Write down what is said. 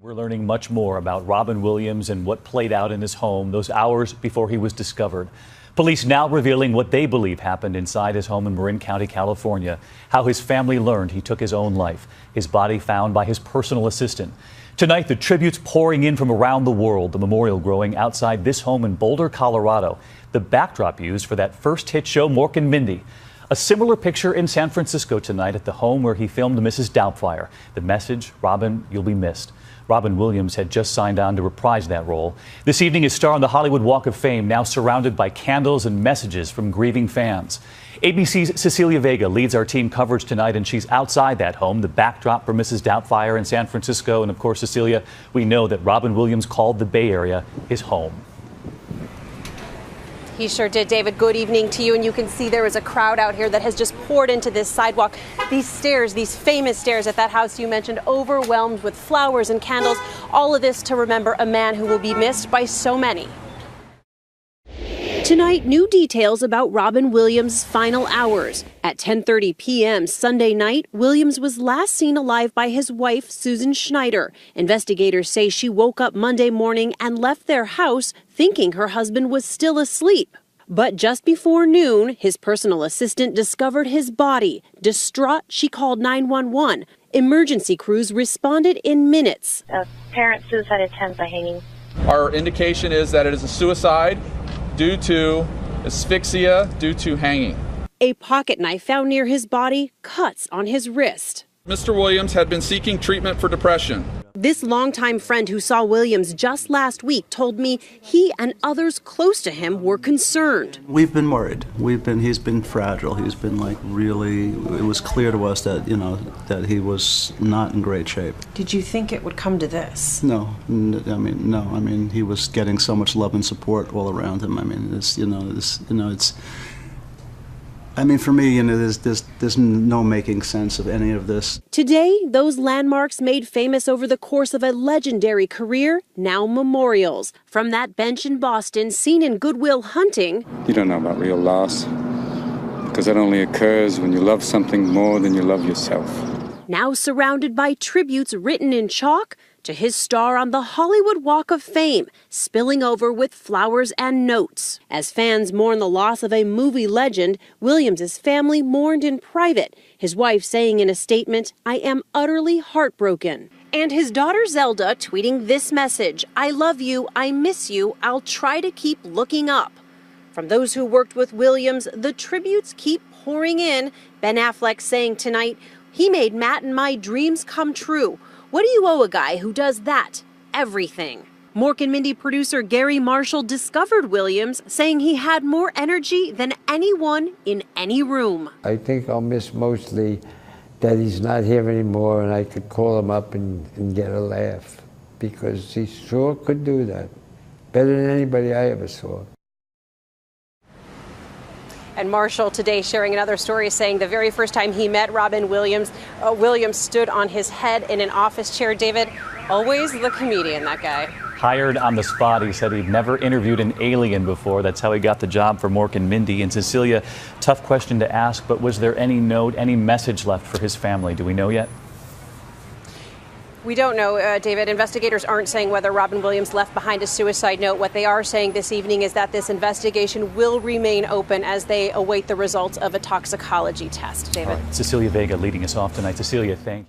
We're learning much more about Robin Williams and what played out in his home those hours before he was discovered. Police now revealing what they believe happened inside his home in Marin County, California, how his family learned he took his own life, his body found by his personal assistant. Tonight, the tributes pouring in from around the world, the memorial growing outside this home in Boulder, Colorado, the backdrop used for that first hit show, Mork and Mindy. A similar picture in San Francisco tonight at the home where he filmed Mrs. Doubtfire. The message, Robin, you'll be missed. Robin Williams had just signed on to reprise that role. This evening, his star on the Hollywood Walk of Fame, now surrounded by candles and messages from grieving fans. ABC's Cecilia Vega leads our team coverage tonight, and she's outside that home, the backdrop for Mrs. Doubtfire in San Francisco. And of course, Cecilia, we know that Robin Williams called the Bay Area his home. He sure did, David. Good evening to you. And you can see there is a crowd out here that has just poured into this sidewalk. These stairs, these famous stairs at that house you mentioned, overwhelmed with flowers and candles. All of this to remember a man who will be missed by so many. Tonight, new details about Robin Williams' final hours. At 10:30 p.m. Sunday night, Williams was last seen alive by his wife, Susan Schneider. Investigators say she woke up Monday morning and left their house thinking her husband was still asleep. But just before noon, his personal assistant discovered his body. Distraught, she called 911. Emergency crews responded in minutes. A parent suicide attempt by hanging. Our indication is that it is a suicide due to asphyxia due to hanging. A pocket knife found near his body, cuts on his wrist. Mr. Williams had been seeking treatment for depression. This longtime friend who saw Williams just last week told me he and others close to him were concerned. We've been worried. He's been fragile. He's been really, it was clear to us that, that he was not in great shape. Did you think it would come to this? No. He was getting so much love and support all around him. For me, there's no making sense of any of this. Today, those landmarks made famous over the course of a legendary career, now memorials. From that bench in Boston, seen in Good Will Hunting. You don't know about real loss, because that only occurs when you love something more than you love yourself. Now surrounded by tributes written in chalk to his star on the Hollywood Walk of Fame, spilling over with flowers and notes. As fans mourn the loss of a movie legend, Williams' family mourned in private, his wife saying in a statement, "I am utterly heartbroken." And his daughter Zelda tweeting this message, "I love you, I miss you, I'll try to keep looking up." From those who worked with Williams, the tributes keep pouring in. Ben Affleck saying tonight, "He made Matt and my dreams come true. What do you owe a guy who does that? Everything." Mork and Mindy producer Gary Marshall discovered Williams, saying he had more energy than anyone in any room. I think I'll miss mostly that he's not here anymore and I could call him up and get a laugh, because he sure could do that. Better than anybody I ever saw. And Marshall today sharing another story saying the very first time he met Robin Williams, Williams stood on his head in an office chair. David, always the comedian, that guy. Hired on the spot, he said he'd never interviewed an alien before. That's how he got the job for Mork and Mindy. And Cecilia, tough question to ask, but was there any note, any message left for his family? Do we know yet? We don't know, David. Investigators aren't saying whether Robin Williams left behind a suicide note. What they are saying this evening is that this investigation will remain open as they await the results of a toxicology test. David. All right. Cecilia Vega leading us off tonight. Cecilia, thank you.